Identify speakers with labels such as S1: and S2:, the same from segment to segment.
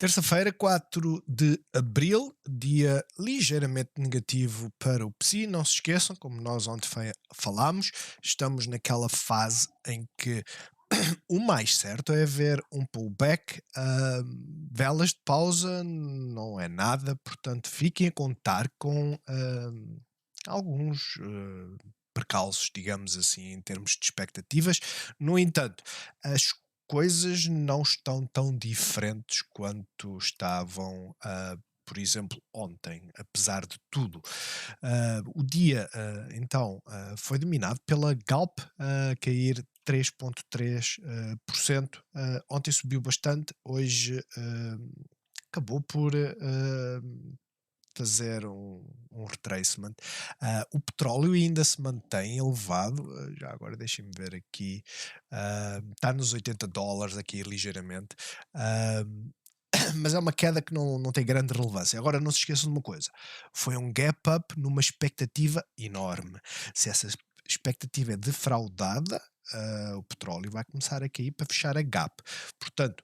S1: Terça-feira, 4 de abril, dia ligeiramente negativo para o PSI. Não se esqueçam, como nós ontem falámos, estamos naquela fase em que o mais certo é ver um pullback. Velas de pausa não é nada, portanto, fiquem a contar com alguns percalços, digamos assim, em termos de expectativas. No entanto, as coisas não estão tão diferentes quanto estavam, por exemplo, ontem, apesar de tudo. O dia, então, foi dominado pela Galp a cair 3,3%. Ontem subiu bastante, hoje acabou por fazer um retracement. O petróleo ainda se mantém elevado, já agora deixem-me ver aqui, está nos $80 aqui ligeiramente, ah, mas é uma queda que não tem grande relevância. Agora não se esqueçam de uma coisa, foi um gap up numa expectativa enorme. Se essa expectativa é defraudada, o petróleo vai começar a cair para fechar a gap. Portanto,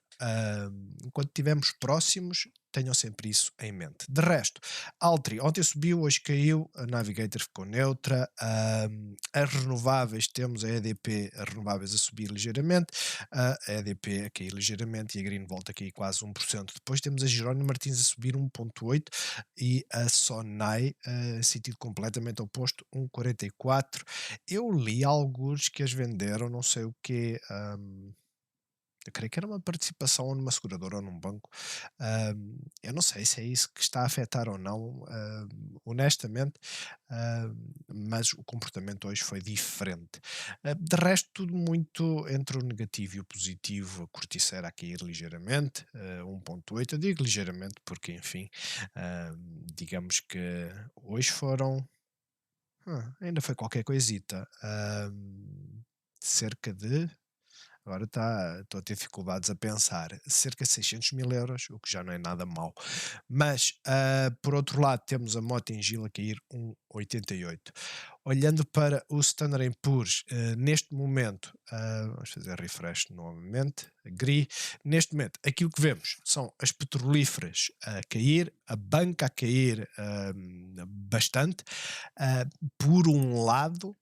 S1: enquanto estivermos próximos, tenham sempre isso em mente. De resto, Altri ontem subiu, hoje caiu, a Navigator ficou neutra, as renováveis, temos a EDP, as renováveis a subir ligeiramente, a EDP a cair ligeiramente e a Green volta a cair quase 1%. Depois temos a Jerónimo Martins a subir 1,8% e a Sonai sentido completamente oposto, 1,44%. Eu li alguns que as venderam, não sei o quê. Eu creio que era uma participação numa seguradora ou num banco. Eu não sei se é isso que está a afetar ou não, honestamente, mas o comportamento hoje foi diferente. De resto, tudo muito entre o negativo e o positivo. A Corticera a cair ligeiramente, 1,8. Eu digo ligeiramente porque, enfim, digamos que hoje foram. Ainda foi qualquer coisita. Cerca de. Agora estou a ter dificuldades a pensar. Cerca de 600.000 euros, o que já não é nada mau. Mas, por outro lado, temos a Mota-Engil a cair 1,88. Olhando para o Standard Poor's, neste momento, vamos fazer refresh novamente, agree. Neste momento, aquilo que vemos são as petrolíferas a cair, a banca a cair bastante. Por um lado,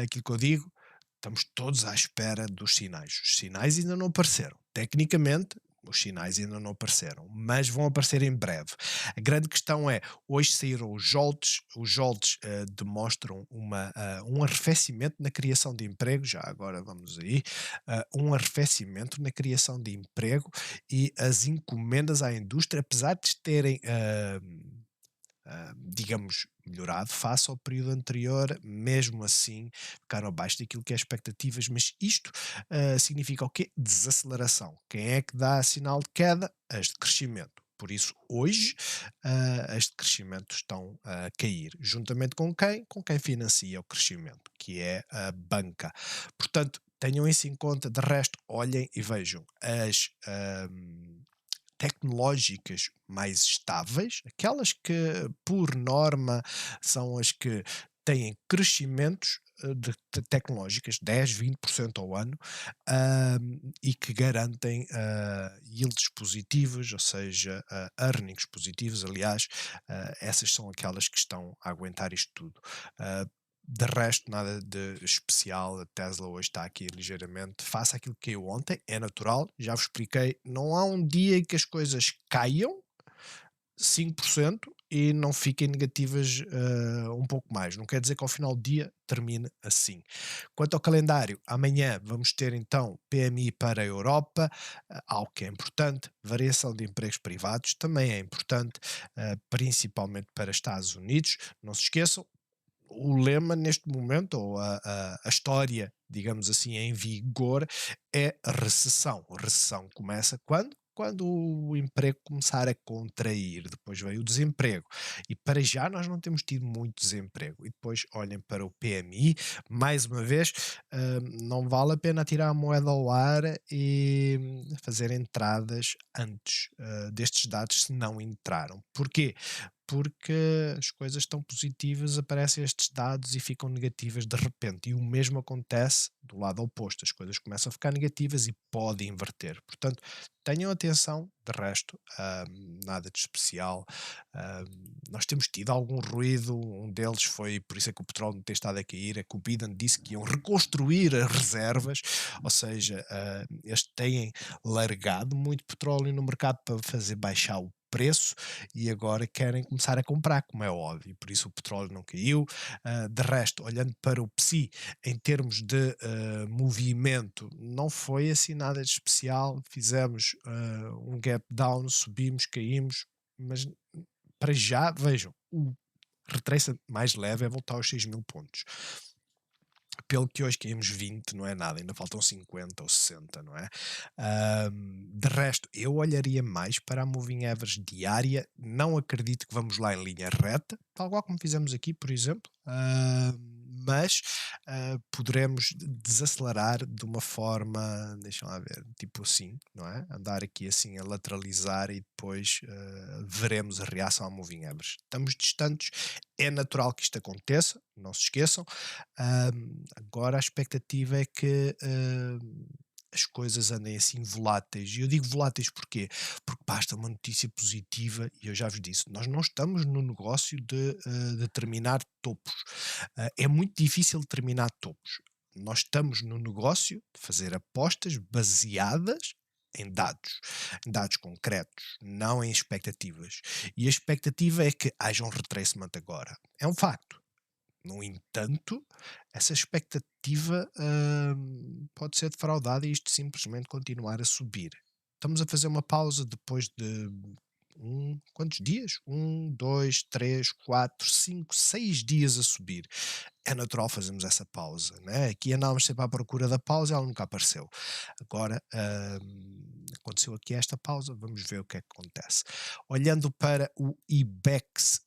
S1: aquilo que eu digo, estamos todos à espera dos sinais. Os sinais ainda não apareceram. Tecnicamente, os sinais ainda não apareceram, mas vão aparecer em breve. A grande questão é, hoje saíram os JOLTS demonstram um arrefecimento na criação de emprego, já agora vamos aí, um arrefecimento na criação de emprego e as encomendas à indústria, apesar de terem digamos, melhorado face ao período anterior, mesmo assim ficaram abaixo daquilo que é expectativas, mas isto significa o quê? Desaceleração. Quem é que dá sinal de queda? As de crescimento. Por isso, hoje, as de crescimento estão a cair. Juntamente com quem? Com quem financia o crescimento, que é a banca. Portanto, tenham isso em conta. De resto, olhem e vejam as tecnológicas mais estáveis, aquelas que, por norma, são as que têm crescimentos de tecnológicas, 10, 20% ao ano, e que garantem yields positivos, ou seja, earnings positivos. Aliás, essas são aquelas que estão a aguentar isto tudo. De resto, nada de especial. A Tesla hoje está aqui ligeiramente. Faça aquilo que caiu ontem, é natural. Já vos expliquei. Não há um dia em que as coisas caiam 5% e não fiquem negativas um pouco mais. Não quer dizer que ao final do dia termine assim. Quanto ao calendário, amanhã vamos ter então PMI para a Europa, algo que é importante. Variação de empregos privados também é importante, principalmente para Estados Unidos. Não se esqueçam, o lema neste momento, ou a história, digamos assim, em vigor, é a recessão. A recessão começa quando? Quando o emprego começar a contrair, depois veio o desemprego. E para já nós não temos tido muito desemprego. E depois olhem para o PMI, mais uma vez, não vale a pena tirar a moeda ao ar e fazer entradas antes destes dados se não entraram. Porquê? porque as coisas estão positivas, aparecem estes dados e ficam negativas de repente. E o mesmo acontece do lado oposto, as coisas começam a ficar negativas e pode inverter. Portanto, tenham atenção, de resto, nada de especial. Ah, Nós temos tido algum ruído, um deles foi, por isso é que o petróleo não tem estado a cair, é que o Biden disse que iam reconstruir as reservas, ou seja, eles têm largado muito petróleo no mercado para fazer baixar o preço e agora querem começar a comprar, como é óbvio, por isso o petróleo não caiu. De resto, olhando para o PSI, em termos de movimento, não foi assim nada de especial. Fizemos um gap down, subimos, caímos, mas para já, vejam, o retrace mais leve é voltar aos 6.000 pontos. Pelo que hoje caímos 20, não é nada, ainda faltam 50 ou 60, não é? De resto, eu olharia mais para a moving average diária, não acredito que vamos lá em linha reta, tal qual como fizemos aqui, por exemplo, mas poderemos desacelerar de uma forma, deixa lá ver, tipo assim, não é? Andar aqui assim a lateralizar e depois veremos a reação à moving average. Estamos distantes, é natural que isto aconteça, não se esqueçam. Agora a expectativa é que as coisas andem assim voláteis. E eu digo voláteis porquê? Porque basta uma notícia positiva, e eu já vos disse, nós não estamos no negócio de determinar topos. É muito difícil determinar topos. Nós estamos no negócio de fazer apostas baseadas em dados concretos, não em expectativas. E a expectativa é que haja um retracement agora. É um facto. No entanto, essa expectativa, pode ser defraudada e isto simplesmente continuar a subir. Estamos a fazer uma pausa depois de quantos dias? 2, 3, 4, 5, 6 dias a subir. É natural fazermos essa pausa, né? Aqui andávamos sempre à procura da pausa e ela nunca apareceu. Agora, aconteceu aqui esta pausa, vamos ver o que é que acontece. Olhando para o IBEX,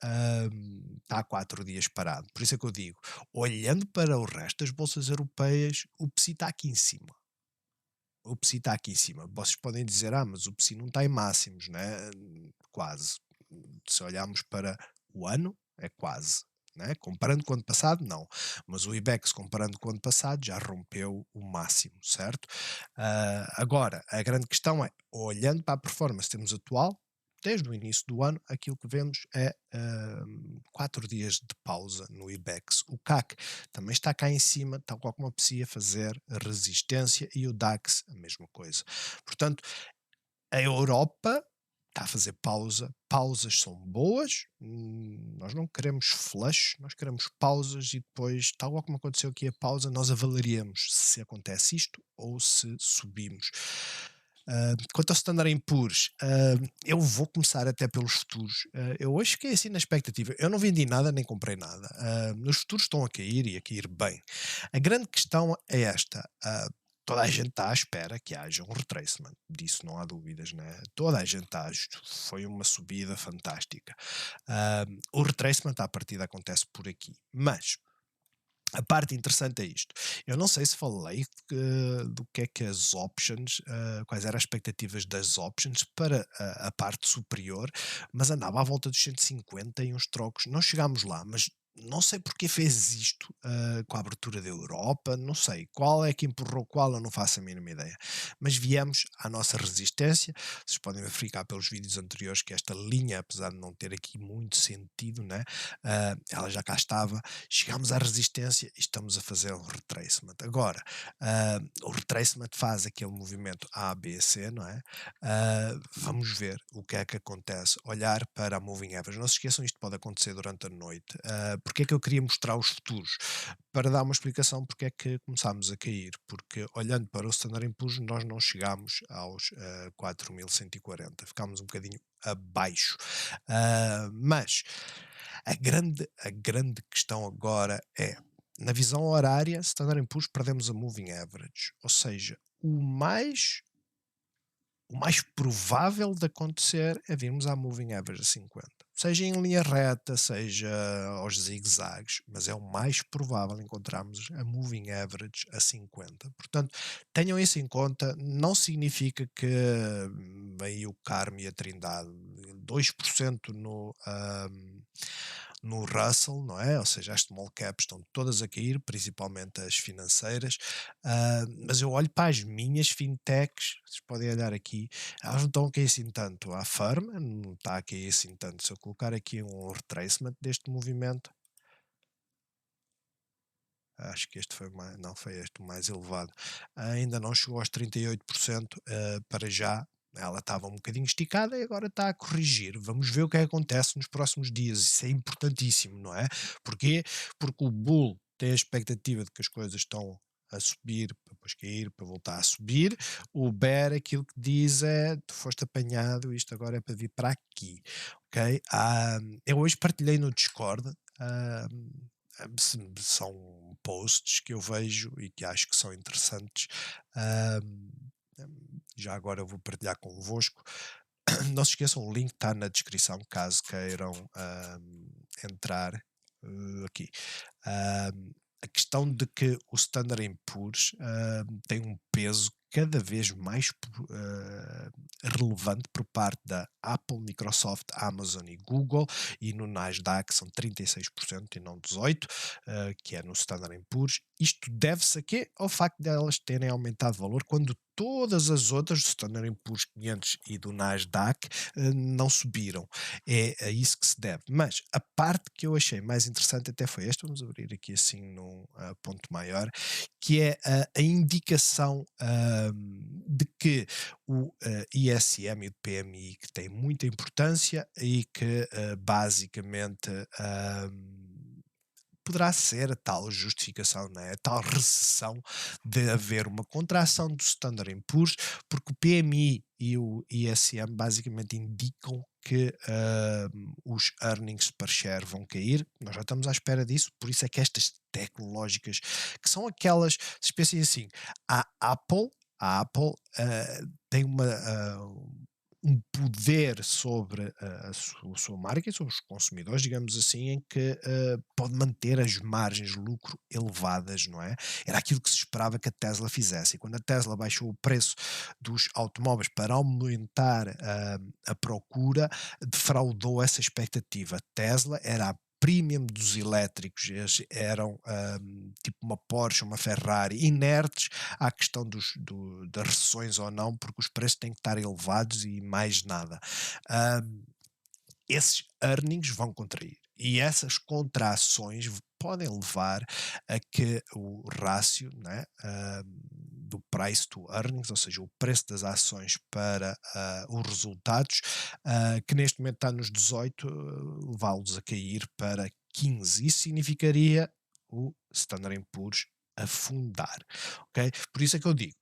S1: está há 4 dias parado. Por isso é que eu digo, olhando para o resto das bolsas europeias, o PSI está aqui em cima. O PSI está aqui em cima. Vocês podem dizer, mas o PSI não está em máximos, né? Quase. Se olharmos para o ano, é quase. Né? Comparando com o ano passado, não. Mas o IBEX, comparando com o ano passado, já rompeu o máximo, certo? Agora, a grande questão é, olhando para a performance que temos atual, desde o início do ano, aquilo que vemos é 4 dias de pausa no IBEX. O CAC também está cá em cima, tal qual como a PSI a fazer resistência, e o DAX a mesma coisa. Portanto, a Europa está a fazer pausa. Pausas são boas, nós não queremos flush, nós queremos pausas e depois, tal qual como aconteceu aqui a pausa, nós avaliaremos se acontece isto ou se subimos. Quanto ao Standard Poor's, eu vou começar até pelos futuros. Eu hoje fiquei assim na expectativa. Eu não vendi nada nem comprei nada. Os futuros estão a cair e a cair bem. A grande questão é esta. Toda a gente está à espera que haja um retracement, disso não há dúvidas, né? Toda a gente está, isto foi uma subida fantástica. O retracement à partida acontece por aqui, mas a parte interessante é isto. Eu não sei se falei do que é que as options, quais eram as expectativas das options para a parte superior, mas andava à volta dos 150 e uns trocos. Não chegámos lá, mas não sei porque fez isto com a abertura da Europa, não sei qual é que empurrou qual, eu não faço a mínima ideia. Mas viemos à nossa resistência. Vocês podem verificar pelos vídeos anteriores que esta linha, apesar de não ter aqui muito sentido, né, ela já cá estava. Chegámos à resistência e estamos a fazer um retracement. Agora, o retracement faz aquele movimento A, B, C, não é? Vamos ver o que é que acontece. Olhar para a moving average. Não se esqueçam, isto pode acontecer durante a noite. Porque é que eu queria mostrar os futuros? Para dar uma explicação porque é que começámos a cair. Porque olhando para o Standard Poor's, nós não chegámos aos 4.140. Ficámos um bocadinho abaixo. Mas a grande questão agora é, na visão horária, Standard Poor's perdemos a moving average, ou seja, o mais provável de acontecer é virmos à moving average a 50. Seja em linha reta, seja aos zigue-zagues, mas é o mais provável encontrarmos a moving average a 50. Portanto, tenham isso em conta, não significa que vem o Carmo e a Trindade 2% no Russell, não é? Ou seja, as small caps estão todas a cair, principalmente as financeiras. Mas eu olho para as minhas fintechs, vocês podem olhar aqui, elas não estão a cair assim tanto. A Firm não está a cair assim tanto. Se eu colocar aqui um retracement deste movimento, acho que este foi mais, não foi este o mais elevado. Ainda não chegou aos 38%, para já. Ela estava um bocadinho esticada e agora está a corrigir. Vamos ver o que é que acontece nos próximos dias. Isso é importantíssimo, não é? Porquê? Porque o bull tem a expectativa de que as coisas estão a subir, para depois cair, para voltar a subir. O bear, aquilo que diz é: tu foste apanhado, isto agora é para vir para aqui, ok? Eu hoje partilhei no Discord. ah, São posts que eu vejo e que acho que são interessantes. Ahm, Já agora eu vou partilhar convosco. Não se esqueçam, o link está na descrição, caso queiram entrar aqui. A questão de que o Standard Poor's tem um peso cada vez mais relevante por parte da Apple, Microsoft, Amazon e Google, e no Nasdaq são 36% e não 18%, que é no Standard Poor's. Isto deve-se a quê? Ao facto de elas terem aumentado de valor quando todas as outras, do Standard Poor's 500 e do Nasdaq, não subiram. É a isso que se deve. Mas a parte que eu achei mais interessante até foi esta, vamos abrir aqui assim num ponto maior, que é a indicação de que o ISM e o PMI, que tem muita importância e que basicamente poderá ser a tal justificação, né? A tal recessão de haver uma contração do Standard Poor's, porque o PMI e o ISM basicamente indicam que os earnings per share vão cair. Nós já estamos à espera disso, por isso é que estas tecnológicas, que são aquelas, se pensem assim, a Apple, tem um poder sobre a sua marca e sobre os consumidores, digamos assim, em que pode manter as margens de lucro elevadas, não é? Era aquilo que se esperava que a Tesla fizesse. E quando a Tesla baixou o preço dos automóveis para aumentar a procura, defraudou essa expectativa. A Tesla era a premium dos elétricos, eles eram tipo uma Porsche, uma Ferrari, inertes à questão das recessões ou não, porque os preços têm que estar elevados e mais nada. Esses earnings vão contrair. E essas contrações podem levar a que o rácio, né, do price to earnings, ou seja, o preço das ações para os resultados, que neste momento está nos 18, levá-los a cair para 15. Isso significaria o Standard Poor's afundar, ok? Por isso é que eu digo,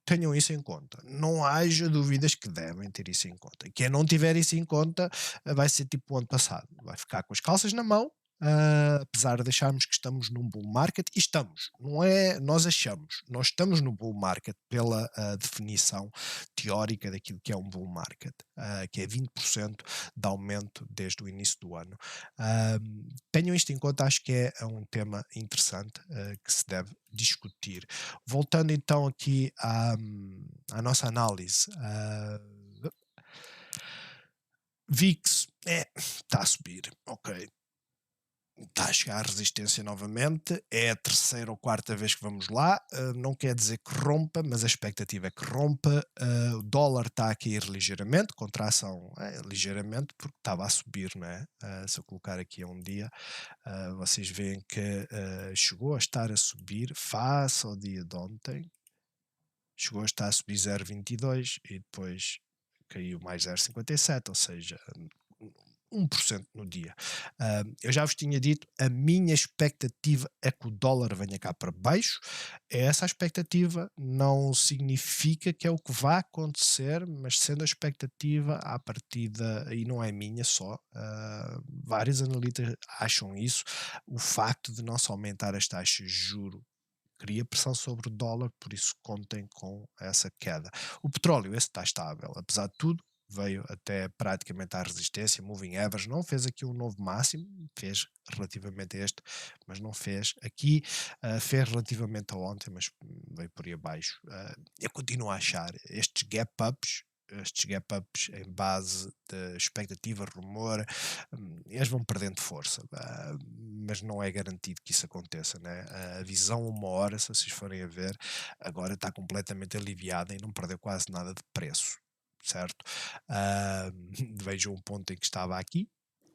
S1: tenham isso em conta. Não haja dúvidas que devem ter isso em conta. Quem não tiver isso em conta vai ser tipo o ano passado. Vai ficar com as calças na mão, apesar de acharmos que estamos num bull market, e estamos. Não é nós achamos. Nós estamos no bull market pela definição teórica daquilo que é um bull market, que é 20% de aumento desde o início do ano. Tenham isto em conta, acho que é um tema interessante que se deve discutir. Voltando então aqui à nossa análise, VIX está a subir, ok. Está a chegar à resistência novamente, é a terceira ou quarta vez que vamos lá, não quer dizer que rompa, mas a expectativa é que rompa. O dólar está a cair ligeiramente, contração ligeiramente, porque estava a subir, não é? Se eu colocar aqui a um dia, vocês veem que chegou a estar a subir face ao dia de ontem, chegou a estar a subir 0,22 e depois caiu mais 0,57, ou seja, 1% no dia. Eu já vos tinha dito, a minha expectativa é que o dólar venha cá para baixo. Essa expectativa não significa que é o que vai acontecer, mas sendo a expectativa à partida, e não é minha só, vários analistas acham isso, o facto de não se aumentar as taxas de juros cria pressão sobre o dólar, por isso contem com essa queda. O petróleo, esse está estável, apesar de tudo, veio até praticamente à resistência, moving average, não fez aqui um novo máximo, fez relativamente a este, mas não fez aqui, fez relativamente a ontem, mas veio por aí abaixo. Eu continuo a achar estes gap ups estes gap-ups em base de expectativa, rumor, eles vão perdendo força, mas não é garantido que isso aconteça, né? A visão uma hora, se vocês forem a ver, agora está completamente aliviada e não perdeu quase nada de preço, certo? Ah, Vejo um ponto em que estava aqui,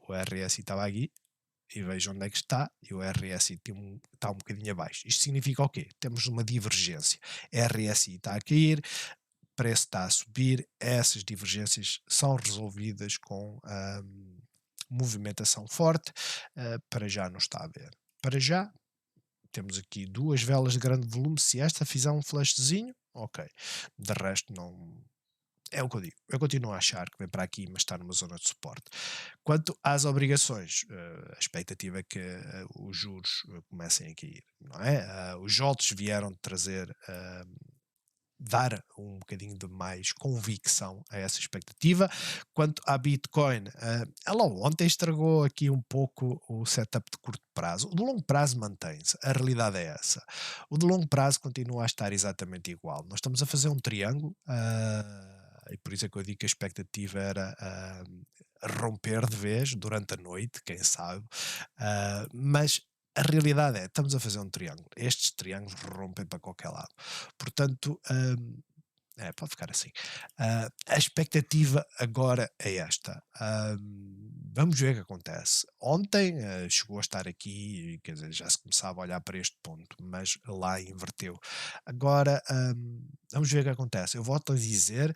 S1: o RSI estava aqui, e vejo onde é que está, e o RSI está um bocadinho abaixo. Isto significa o quê? Temos uma divergência. RSI está a cair, preço está a subir, essas divergências são resolvidas com movimentação forte, para já não está a ver. Para já, temos aqui duas velas de grande volume, se esta fizer um flashzinho, ok. De resto, não, é o que eu digo. Eu continuo a achar que vem para aqui, mas está numa zona de suporte. Quanto às obrigações, a expectativa é que os juros comecem a cair, não é? Os JOLTS vieram trazer, dar um bocadinho de mais convicção a essa expectativa. Quanto à Bitcoin, ela ontem estragou aqui um pouco o setup de curto prazo. O de longo prazo mantém-se, a realidade é essa. O de longo prazo continua a estar exatamente igual. Nós estamos a fazer um triângulo, e por isso é que eu digo que a expectativa era romper de vez durante a noite, quem sabe, mas a realidade é, estamos a fazer um triângulo. Estes triângulos rompem para qualquer lado. Portanto, pode ficar assim. A expectativa agora é esta. Vamos ver o que acontece. Ontem chegou a estar aqui, quer dizer, já se começava a olhar para este ponto, mas lá inverteu. Agora, vamos ver o que acontece. Eu volto a dizer,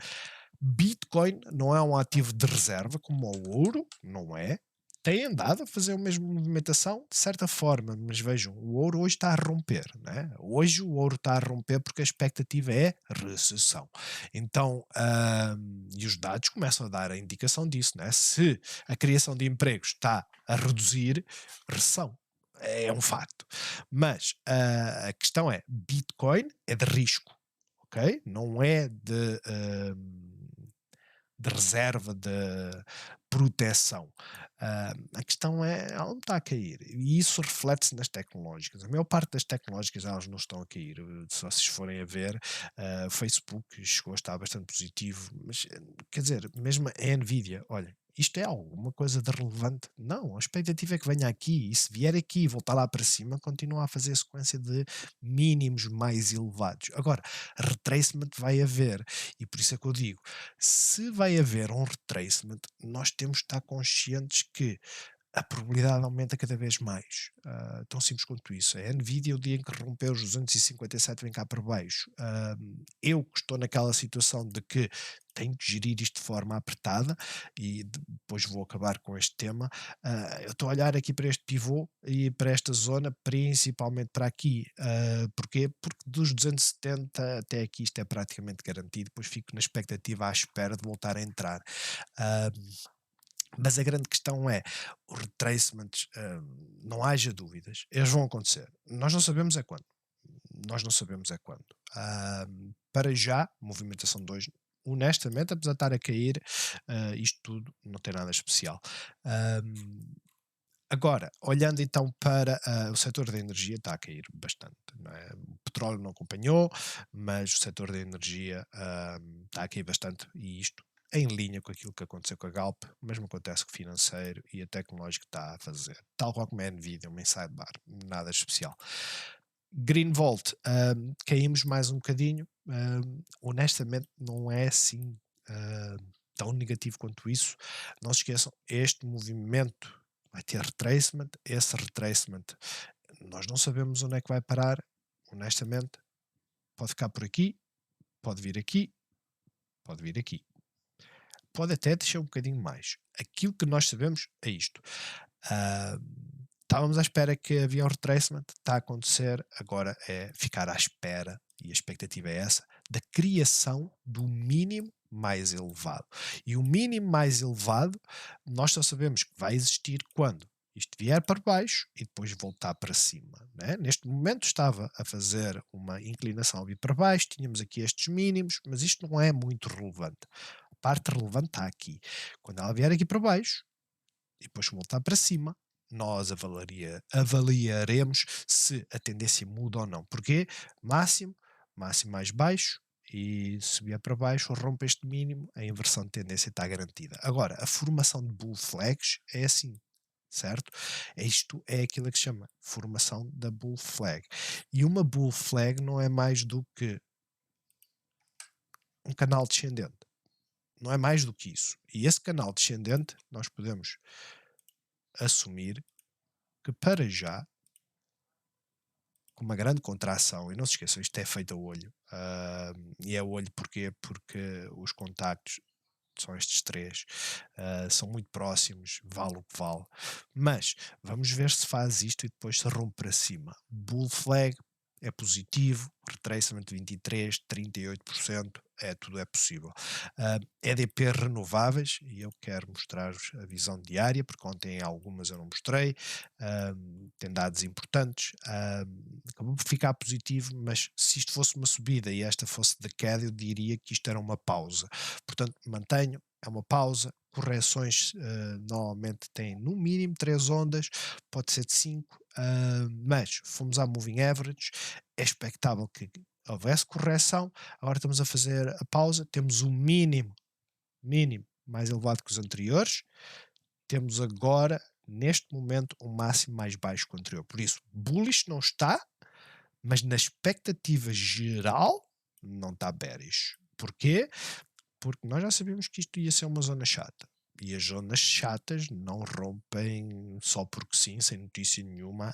S1: Bitcoin não é um ativo de reserva como o ouro, não é. Tem andado a fazer a mesma movimentação de certa forma, mas vejam, o ouro hoje está a romper, né? Hoje o ouro está a romper porque a expectativa é recessão. Então, e os dados começam a dar a indicação disso, né? Se a criação de empregos está a reduzir, recessão. É um facto. Mas a questão é, Bitcoin é de risco, ok? Não é de reserva, de proteção. A questão é, ela não está a cair. E isso reflete-se nas tecnológicas. A maior parte das tecnológicas elas não estão a cair. Se vocês forem a ver, o Facebook chegou a estar bastante positivo, mas quer dizer, mesmo a Nvidia, olha, isto é alguma coisa de relevante? Não, a expectativa é que venha aqui e se vier aqui e voltar lá para cima, continua a fazer a sequência de mínimos mais elevados. Agora, retracement vai haver e por isso é que eu digo, se vai haver um retracement, nós temos de estar conscientes que a probabilidade aumenta cada vez mais. Tão simples quanto isso. A Nvidia, o dia em que rompeu os 257, vem cá para baixo. Eu que estou naquela situação de que tenho que gerir isto de forma apertada e depois vou acabar com este tema. Eu estou a olhar aqui para este pivô e para esta zona, principalmente para aqui. Porquê? Porque dos 270 até aqui isto é praticamente garantido, depois fico na expectativa à espera de voltar a entrar. Ah, mas a grande questão é, os retracements, não haja dúvidas, eles vão acontecer. Nós não sabemos é quando. Nós não sabemos é quando. Para já, movimentação 2, honestamente, apesar de estar a cair, isto tudo não tem nada especial. Agora, olhando então para o setor da energia, está a cair bastante. Não é? O petróleo não acompanhou, mas o setor da energia está a cair bastante e isto em linha com aquilo que aconteceu com a Galp, o mesmo acontece com o financeiro e a tecnológica está a fazer. Tal qual como a Nvidia, uma sidebar, nada especial. Greenvolt, caímos mais um bocadinho, honestamente não é assim tão negativo quanto isso. Não se esqueçam, este movimento vai ter retracement, esse retracement nós não sabemos onde é que vai parar, honestamente, pode ficar por aqui, pode vir aqui, pode vir aqui. Pode até descer um bocadinho mais. Aquilo que nós sabemos é isto. Estávamos à espera que havia um retracement, está a acontecer, agora é ficar à espera, e a expectativa é essa, da criação do mínimo mais elevado. E o mínimo mais elevado, nós só sabemos que vai existir quando isto vier para baixo e depois voltar para cima. Né? Neste momento estava a fazer uma inclinação a vir para baixo, tínhamos aqui estes mínimos, mas isto não é muito relevante. A parte relevante está aqui. Quando ela vier aqui para baixo e depois voltar para cima, nós avaliaremos se a tendência muda ou não. Porquê? Máximo, máximo mais baixo e se vier para baixo, rompe este mínimo, a inversão de tendência está garantida. Agora, a formação de bull flags é assim, certo? Isto é aquilo que se chama formação da bull flag. E uma bull flag não é mais do que um canal descendente. Não é mais do que isso. E esse canal descendente, nós podemos assumir que para já, com uma grande contração, e não se esqueçam, isto é feito a olho, e é a olho porquê? Porque os contactos são estes três, são muito próximos, vale o que vale, mas vamos ver se faz isto e depois se rompe para cima. Bull flag é positivo, retracement 23, 38%, tudo é possível. EDP renováveis, e eu quero mostrar-vos a visão diária, porque ontem algumas eu não mostrei, tem dados importantes, acabou por ficar positivo, mas se isto fosse uma subida e esta fosse de queda, eu diria que isto era uma pausa. Portanto, mantenho, é uma pausa. Correções normalmente têm no mínimo 3 ondas, pode ser de 5, mas fomos à moving average, é expectável que houvesse correção, agora estamos a fazer a pausa, temos o mínimo mais elevado que os anteriores, temos agora, neste momento, um máximo mais baixo que o anterior. Por isso, bullish não está, mas na expectativa geral não está bearish. Porquê? Porque nós já sabíamos que isto ia ser uma zona chata. E as zonas chatas não rompem só porque sim, sem notícia nenhuma,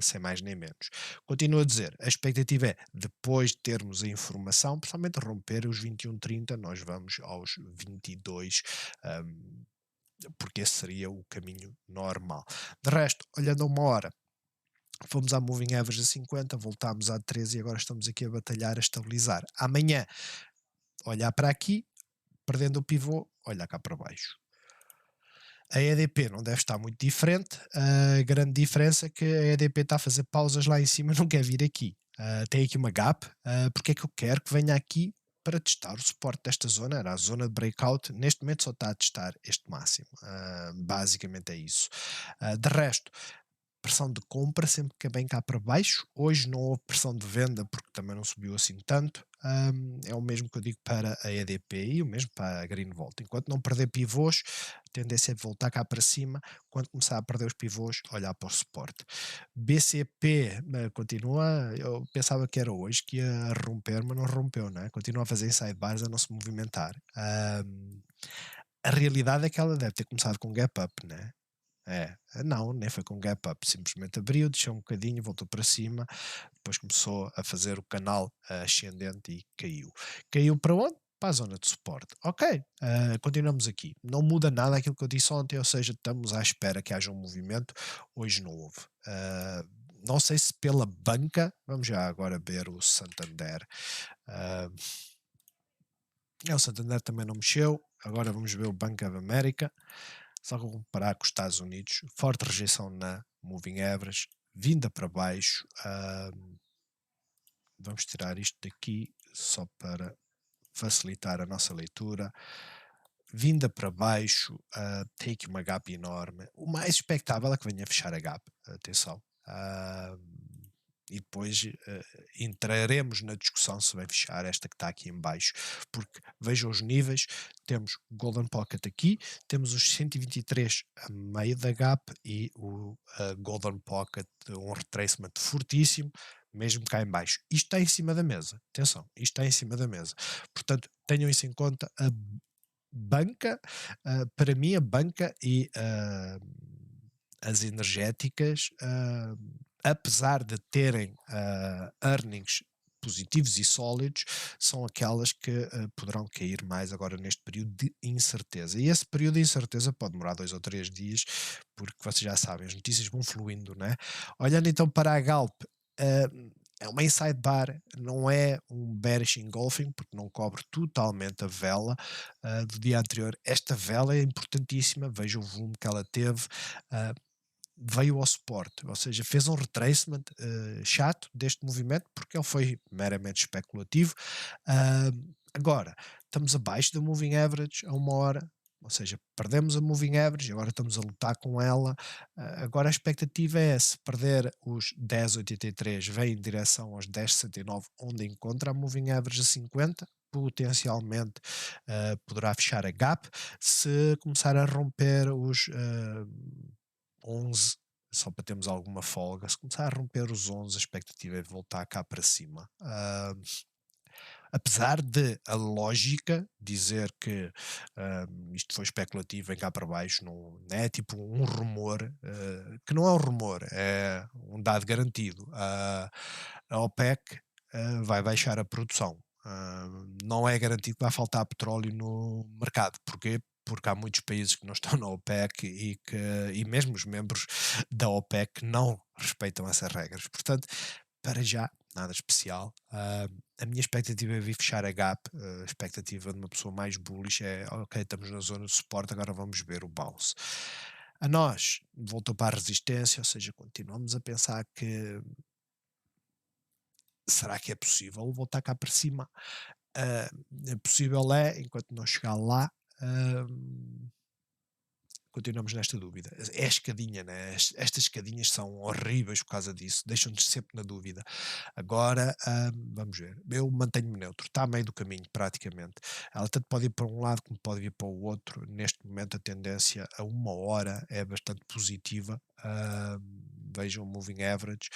S1: sem mais nem menos. Continuo a dizer, a expectativa é, depois de termos a informação, principalmente romper os 21,30, nós vamos aos 22, porque esse seria o caminho normal. De resto, olhando a uma hora, fomos à moving average a 50, voltámos à 13 e agora estamos aqui a batalhar, a estabilizar. Amanhã, olhar para aqui, perdendo o pivô, olhar cá para baixo. A EDP não deve estar muito diferente, a grande diferença é que a EDP está a fazer pausas lá em cima e não quer vir aqui. Tem aqui uma gap, porque é que eu quero que venha aqui para testar o suporte desta zona, era a zona de breakout, neste momento só está a testar este máximo, basicamente é isso. De resto, pressão de compra sempre que vem cá para baixo. Hoje não houve pressão de venda porque também não subiu assim tanto. É o mesmo que eu digo para a EDP e o mesmo para a Greenvolt. Enquanto não perder pivôs, a tendência é voltar cá para cima. Quando começar a perder os pivôs, olhar para o suporte. BCP continua, eu pensava que era hoje que ia romper, mas não rompeu, né? Continua a fazer inside bars a não se movimentar. A realidade é que ela deve ter começado com gap up, né? Não, nem foi com gap up, simplesmente abriu, desceu um bocadinho, voltou para cima, depois começou a fazer o canal ascendente e caiu. Caiu para onde? Para a zona de suporte. Ok, continuamos aqui. Não muda nada aquilo que eu disse ontem, ou seja, estamos à espera que haja um movimento, hoje não houve. Não sei se pela banca, vamos já agora ver o Santander. O Santander também não mexeu, agora vamos ver o Bank of America. Só que comparar com os Estados Unidos, forte rejeição na moving average, vinda para baixo. Vamos tirar isto daqui só para facilitar a nossa leitura. Vinda para baixo, tem aqui uma gap enorme. O mais expectável é que venha fechar a gap, atenção. E depois entraremos na discussão se vai fechar esta que está aqui em baixo, porque vejam os níveis, temos o Golden Pocket aqui, temos os 123 a meio da gap e o Golden Pocket, um retracement fortíssimo, mesmo cá em baixo. Isto está em cima da mesa, atenção, isto está em cima da mesa. Portanto, tenham isso em conta, a banca, para mim a banca e as energéticas, apesar de terem earnings positivos e sólidos, são aquelas que poderão cair mais agora neste período de incerteza. E esse período de incerteza pode demorar 2 ou 3 dias, porque vocês já sabem, as notícias vão fluindo, né? Olhando então para a Galp, é uma inside bar, não é um bearish engulfing, porque não cobre totalmente a vela do dia anterior. Esta vela é importantíssima, veja o volume que ela teve, veio ao suporte, ou seja, fez um retracement chato deste movimento, porque ele foi meramente especulativo. Agora, estamos abaixo da moving average a uma hora, ou seja, perdemos a moving average, agora estamos a lutar com ela. Agora a expectativa é, se perder os 10,83, vem em direção aos 10,69, onde encontra a moving average a 50, potencialmente poderá fechar a gap. Se começar a romper os 11, só para termos alguma folga, se começar a romper os 11, a expectativa é voltar cá para cima. Apesar de a lógica dizer que isto foi especulativo, vem cá para baixo, não é tipo um rumor, que não é um rumor, é um dado garantido. A OPEC vai baixar a produção. Não é garantido que vai faltar petróleo no mercado. Porquê? Porque há muitos países que não estão na OPEC e mesmo os membros da OPEC não respeitam essas regras. Portanto, para já, nada especial. A minha expectativa é vir fechar a gap. A expectativa de uma pessoa mais bullish é: ok, estamos na zona de suporte, agora vamos ver o bounce. A nós, voltou para a resistência, ou seja, continuamos a pensar que será que é possível voltar cá para cima? É possível, enquanto não chegar lá, continuamos nesta dúvida. É a escadinha, né? Estas escadinhas são horríveis por causa disso, deixam-nos sempre na dúvida. Agora, vamos ver. Eu mantenho-me neutro, está a meio do caminho, praticamente. Ela tanto pode ir para um lado como pode ir para o outro. Neste momento, a tendência a uma hora é bastante positiva. Vejam o moving average.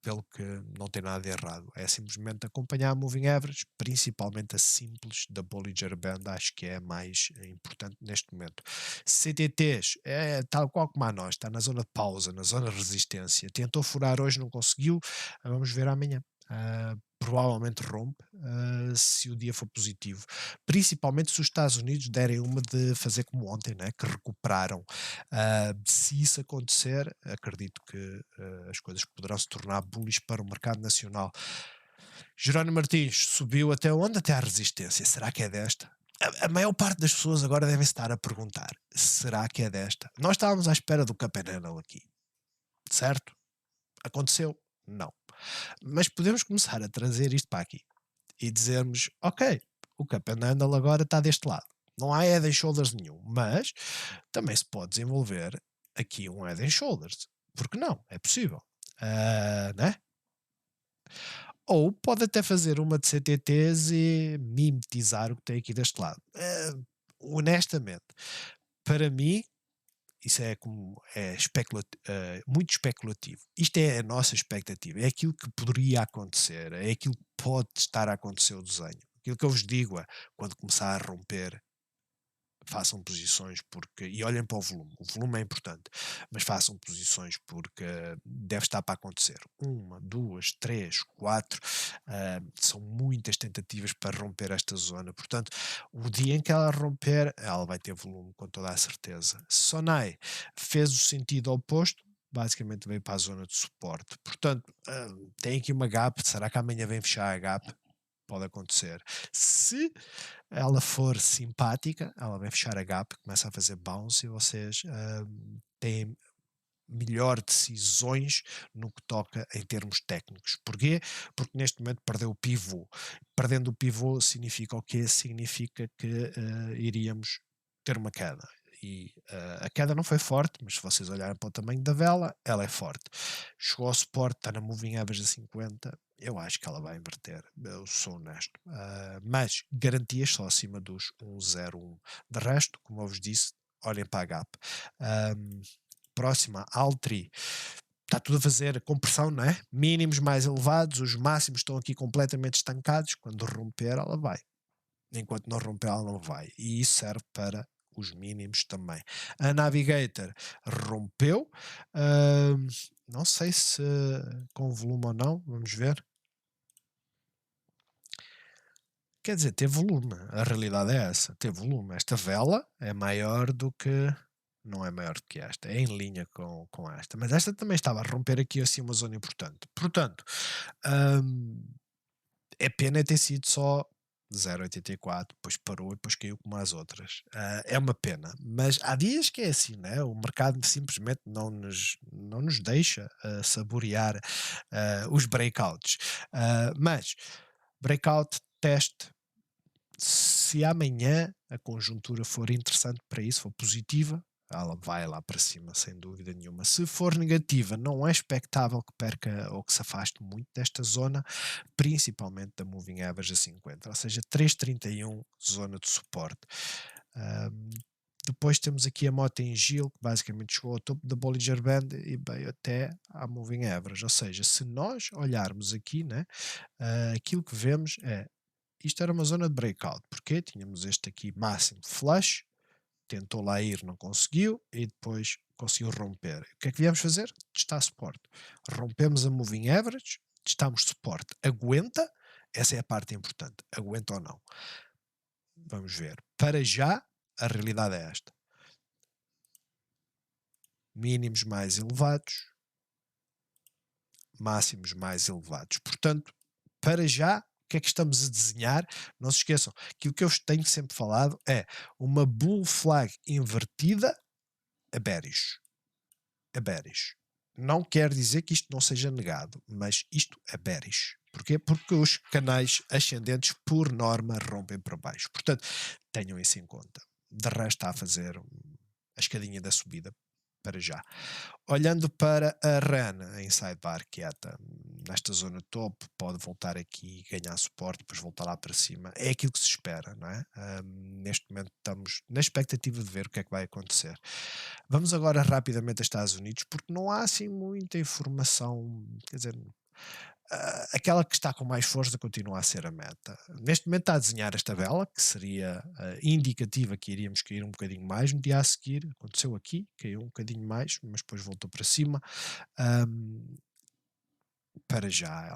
S1: Pelo que não tem nada de errado. É simplesmente acompanhar a moving average, principalmente a simples da Bollinger Band, acho que é a mais importante neste momento. CTTs, é tal qual como a nós, está na zona de pausa, na zona de resistência. Tentou furar hoje, não conseguiu. Vamos ver amanhã. Provavelmente rompe se o dia for positivo, principalmente se os Estados Unidos derem uma de fazer como ontem, né, que recuperaram. Se isso acontecer, acredito que as coisas poderão se tornar bullish para o mercado nacional. Jerónimo Martins subiu até onde? Até à resistência. Será que é desta? A maior parte das pessoas agora devem estar a perguntar: será que é desta? Nós estávamos à espera do Campanella aqui, certo? Aconteceu? Não. Mas podemos começar a trazer isto para aqui e dizermos: ok, o Cup and Handle agora está deste lado. Não há head and shoulders nenhum, mas também se pode desenvolver aqui um head and shoulders. Porque não? É possível. Né? Ou pode até fazer uma de CTTs e mimetizar o que tem aqui deste lado. Honestamente, para mim, isso é como muito especulativo. Isto é a nossa expectativa, é aquilo que poderia acontecer, é aquilo que pode estar a acontecer o desenho. Aquilo que eu vos digo é, quando começar a romper, façam posições e olhem para o volume é importante, mas façam posições porque deve estar para acontecer. Uma, duas, três, quatro, são muitas tentativas para romper esta zona, portanto, o dia em que ela romper, ela vai ter volume com toda a certeza. Sonai fez o sentido oposto, basicamente veio para a zona de suporte, portanto, tem aqui uma gap, será que amanhã vem fechar a gap? Pode acontecer. Se ela for simpática, ela vai fechar a gap, começa a fazer bounce e vocês têm melhor decisões no que toca em termos técnicos. Porquê? Porque neste momento perdeu o pivô. Perdendo o pivô significa o quê? Significa que iríamos ter uma queda. E a queda não foi forte, mas se vocês olharem para o tamanho da vela, ela é forte. Chegou ao suporte, está na moving average a 50, eu acho que ela vai inverter, eu sou honesto. Mas garantias só acima dos 1,01. De resto, como eu vos disse, olhem para a gap. Próxima, Altri. Está tudo a fazer compressão, não é? Mínimos mais elevados, os máximos estão aqui completamente estancados. Quando romper, ela vai. Enquanto não romper, ela não vai. E isso serve para os mínimos também. A Navigator rompeu. Não sei se com volume ou não. Vamos ver. Quer dizer, teve volume. A realidade é essa. Teve volume. Esta vela é maior do que... Não é maior do que esta. É em linha com esta. Mas esta também estava a romper aqui assim uma zona importante. Portanto, é pena ter sido só 0,84, depois parou e depois caiu como as outras. É uma pena, mas há dias que é assim, né? O mercado simplesmente não nos deixa saborear os breakouts. Mas breakout, teste, Se amanhã a conjuntura for interessante para isso, for positiva, ela vai lá para cima, sem dúvida nenhuma. Se for negativa, não é expectável que perca ou que se afaste muito desta zona, principalmente da Moving Average a 50, ou seja, 3,31 zona de suporte. Ahm, Depois temos aqui a moto em Gil, que basicamente chegou ao topo da Bollinger Band e veio até à Moving Average. Ou seja, se nós olharmos aqui, né, aquilo que vemos é, isto era uma zona de breakout, porque tínhamos este aqui máximo flush, tentou lá ir, não conseguiu, e depois conseguiu romper. O que é que viemos fazer? Testar suporte. Rompemos a Moving Average, testamos suporte. Aguenta? Essa é a parte importante. Aguenta ou não? Vamos ver. Para já, a realidade é esta. Mínimos mais elevados, máximos mais elevados. Portanto, para já, o que é que estamos a desenhar? Não se esqueçam, aquilo que eu tenho sempre falado é uma bull flag invertida a bearish. A bearish. Não quer dizer que isto não seja negado, mas isto é bearish. Porquê? Porque os canais ascendentes, por norma, rompem para baixo. Portanto, tenham isso em conta. De resto, está a fazer a escadinha da subida para já. Olhando para a RAN em sidebar quieta, nesta zona top, pode voltar aqui, ganhar suporte, depois voltar lá para cima. É aquilo que se espera, não é? Neste momento estamos na expectativa de ver o que é que vai acontecer. Vamos agora rapidamente a Estados Unidos, porque não há assim muita informação, quer dizer, aquela que está com mais força continua a ser a meta. Neste momento está a desenhar esta vela, que seria indicativa que iríamos cair um bocadinho mais no dia a seguir. Aconteceu aqui, caiu um bocadinho mais, mas depois voltou para cima. Um, para já,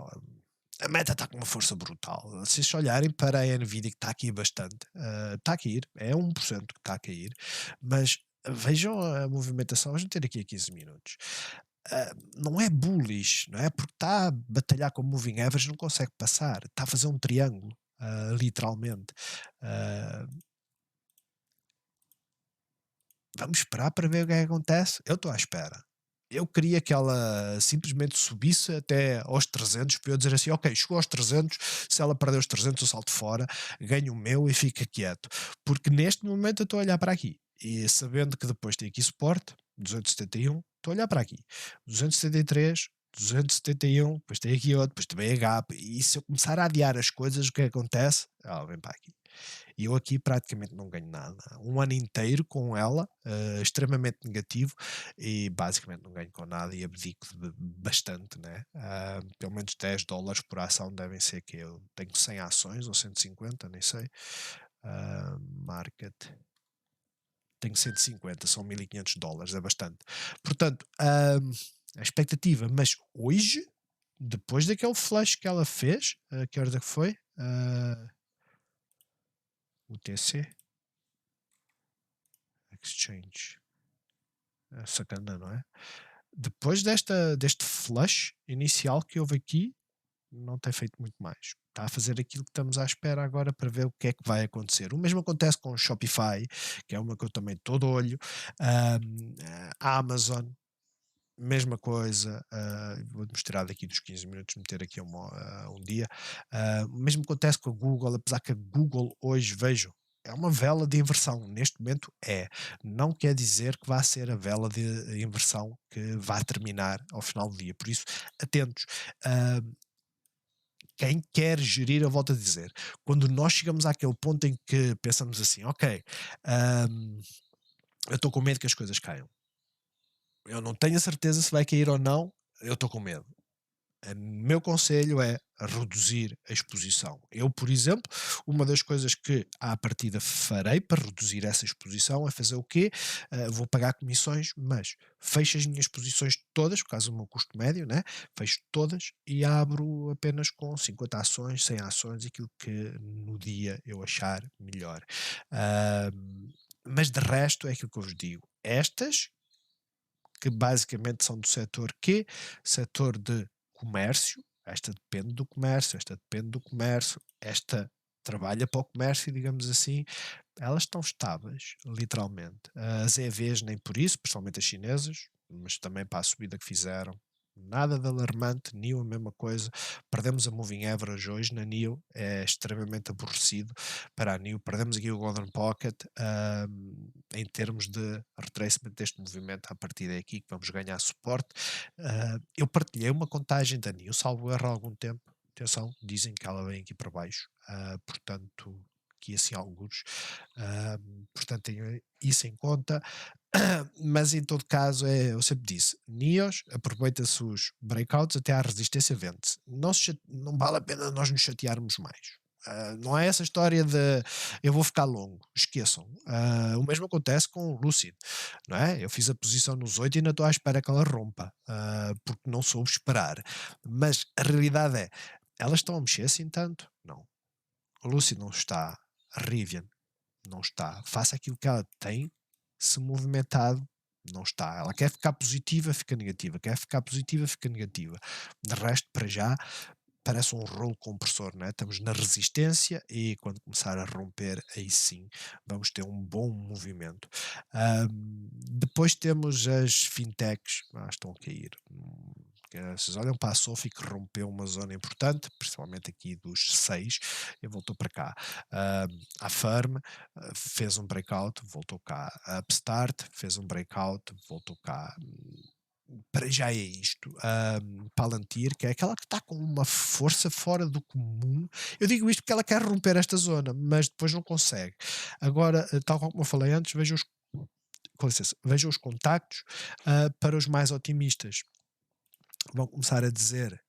S1: a meta está com uma força brutal. Se vocês olharem para a Nvidia, que está aqui bastante, está a cair, é 1% que está a cair, mas vejam a movimentação, vamos ter aqui a 15 minutos. Não é bullish, não é? Porque está a batalhar com o moving average, não consegue passar, está a fazer um triângulo, literalmente. Uh, Vamos esperar para ver o que é que acontece. Eu estou à espera. Eu queria que ela simplesmente subisse até aos 300 para eu dizer assim, ok, chegou aos 300, se ela perder os 300 eu salto fora, ganho o meu e fica quieto. Porque neste momento eu estou a olhar para aqui e sabendo que depois tem aqui suporte, 271, estou a olhar para aqui, 273, 271, depois tem aqui outro, depois também gap, e se eu começar a adiar as coisas, o que acontece? Ela vem para aqui. E eu aqui praticamente não ganho nada. Um ano inteiro com ela, extremamente negativo, e basicamente não ganho com nada e abdico de bastante, né? Pelo menos $10 por ação devem ser que eu tenho 100 ações ou 150, nem sei. Market. Tenho 150, são $1.500, é bastante. Portanto, a expectativa, mas hoje, depois daquele flash que ela fez, que hora é que foi? UTC Exchange. Sacana, não é? Depois deste flush inicial que houve aqui, não tem feito muito mais. Está a fazer aquilo que estamos à espera agora para ver o que é que vai acontecer. O mesmo acontece com o Shopify, que é uma que eu também estou de olho. A Amazon, mesma coisa. Vou mostrar daqui dos 15 minutos, meter aqui um dia. O mesmo acontece com a Google, apesar que a Google hoje, vejo, é uma vela de inversão. Neste momento é. Não quer dizer que vá ser a vela de inversão que vai terminar ao final do dia. Por isso, atentos. Quem quer gerir, eu volto a dizer, quando nós chegamos àquele ponto em que pensamos assim, ok, eu estou com medo que as coisas caiam. Eu não tenho a certeza se vai cair ou não, eu estou com medo. O meu conselho é reduzir a exposição. Eu, por exemplo, uma das coisas que à partida farei para reduzir essa exposição é fazer o quê? Vou pagar comissões, mas fecho as minhas posições todas, por causa do meu custo médio, né? Fecho todas e abro apenas com 50 ações, 100 ações, aquilo que no dia eu achar melhor. Mas de resto é aquilo que eu vos digo. Estas, que basicamente são do setor Q, setor de comércio, esta depende do comércio, esta depende do comércio, esta trabalha para o comércio, digamos assim, elas estão estáveis, literalmente. As EVs nem por isso, principalmente as chinesas, mas também para a subida que fizeram, Nada de alarmante, NIO a mesma coisa. Perdemos a moving average hoje na NIO, é extremamente aborrecido para a NIO. Perdemos aqui o Golden Pocket, em termos de retracement deste movimento. A partir daqui que vamos ganhar suporte. Eu partilhei uma contagem da NIO, salvo erro há algum tempo. Atenção, dizem que ela vem aqui para baixo, portanto, aqui assim alguns. Portanto, tenho isso em conta. Mas em todo caso, eu sempre disse, NIOS, aproveita-se os breakouts até à resistência vende-se. Não vale a pena nós nos chatearmos mais. Não é essa história de eu vou ficar longo, esqueçam. O mesmo acontece com o Lucid, não é? Eu fiz a posição nos 8 e ainda estou à espera que ela rompa, porque não soube esperar. Mas a realidade é, elas estão a mexer assim tanto? Não. O Lucid não está, a Rivian não está. Faça aquilo que ela tem se movimentado, não está. Ela quer ficar positiva, fica negativa. Quer ficar positiva, fica negativa. De resto, para já, parece um rolo compressor, né? Estamos na resistência e quando começar a romper, aí sim vamos ter um bom movimento. Depois temos as fintechs, estão a cair. Vocês olham para a Sophie que rompeu uma zona importante, principalmente aqui dos 6, e voltou para cá. A Firm fez um breakout, voltou cá. A Upstart fez um breakout, voltou cá. Para já é isto. Palantir, que é aquela que está com uma força fora do comum. Eu digo isto porque ela quer romper esta zona, mas depois não consegue. Agora, tal como eu falei antes, com licença, vejam os contactos para os mais otimistas. Vão começar a dizer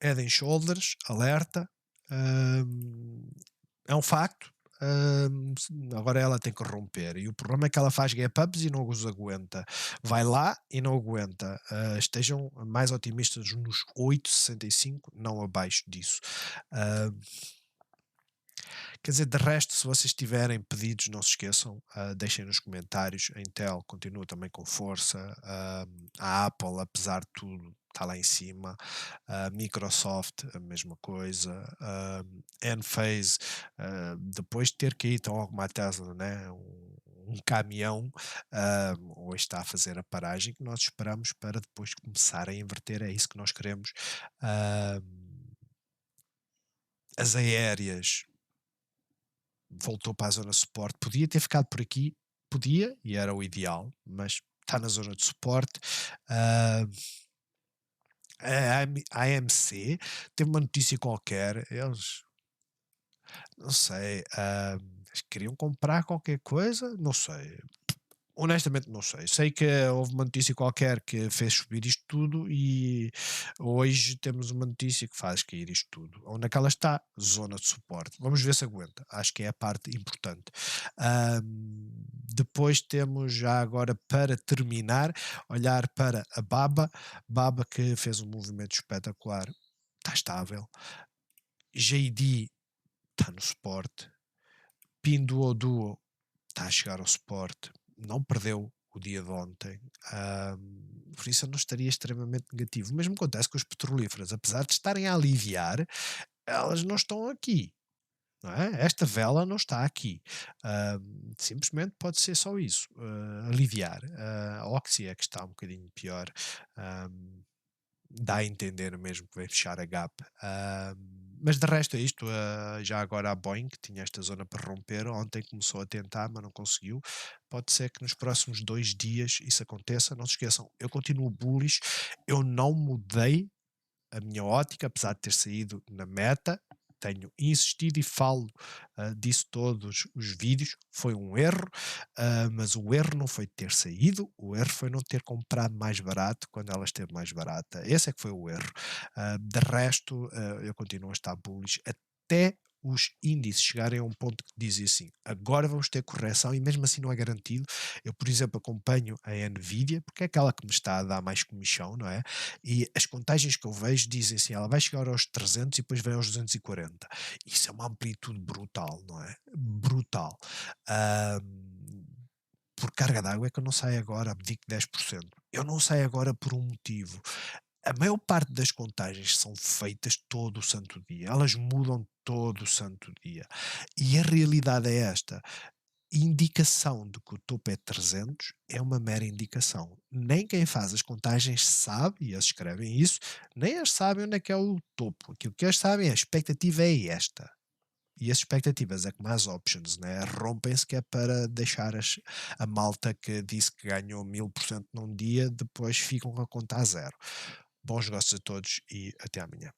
S1: Head and Shoulders, alerta, é um facto. Agora ela tem que romper e o problema é que ela faz gap-ups e não os aguenta, vai lá e não aguenta. Estejam mais otimistas nos 8,65, não abaixo disso. Quer dizer, de resto, se vocês tiverem pedidos, não se esqueçam, deixem nos comentários. A Intel continua também com força, a Apple, apesar de tudo, está lá em cima, a Microsoft, a mesma coisa, a Enphase, depois de ter caído tão como a Tesla, né? Um caminhão, hoje está a fazer a paragem que nós esperamos para depois começar a inverter, é isso que nós queremos. As aéreas voltou para a zona de suporte, podia ter ficado por aqui, podia, e era o ideal, mas está na zona de suporte. A AMC teve uma notícia qualquer, eles, não sei, queriam comprar qualquer coisa, não sei. Honestamente não sei. Sei que houve uma notícia qualquer que fez subir isto tudo e hoje temos uma notícia que faz cair isto tudo. Onde é que ela está? Zona de suporte. Vamos ver se aguenta. Acho que é a parte importante. Depois temos já agora para terminar, olhar para a Baba. Baba que fez um movimento espetacular. Está estável. JD está no suporte. Pinduoduo está a chegar ao suporte, não perdeu o dia de ontem, por isso eu não estaria extremamente negativo. O mesmo acontece com os petrolíferas, apesar de estarem a aliviar, elas não estão aqui. Não é? Esta vela não está aqui. Simplesmente pode ser só isso, aliviar. A Oxy é que está um bocadinho pior. Dá a entender mesmo que vai fechar a gap. Mas de resto é isto. Já agora a Boeing, que tinha esta zona para romper, ontem começou a tentar, mas não conseguiu. Pode ser que nos próximos 2 dias isso aconteça. Não se esqueçam, eu continuo bullish. Eu não mudei a minha ótica, apesar de ter saído na meta. Tenho insistido e falo disso todos os vídeos. Foi um erro, mas o erro não foi ter saído, o erro foi não ter comprado mais barato quando ela esteve mais barata. Esse é que foi o erro. De resto, eu continuo a estar bullish até os índices chegarem a um ponto que dizem assim, agora vamos ter correção e mesmo assim não é garantido. Eu, por exemplo, acompanho a Nvidia, porque é aquela que me está a dar mais comissão, não é? E as contagens que eu vejo dizem assim, ela vai chegar aos 300 e depois vai aos 240. Isso é uma amplitude brutal, não é? Brutal. Por carga d'água é que eu não saio agora, abdico 10%. Eu não saio agora por um motivo. A maior parte das contagens são feitas todo o santo dia. Elas mudam todo o santo dia. E a realidade é esta. indicação de que o topo é 300 é uma mera indicação. Nem quem faz as contagens sabe, e eles escrevem isso, nem eles sabem onde é que é o topo. Aquilo que eles sabem é a expectativa é esta. E as expectativas é como as options, né? Rompem-se que é para deixar a malta que disse que ganhou 1000% num dia, depois ficam a contar zero. Bons negócios a todos e até amanhã.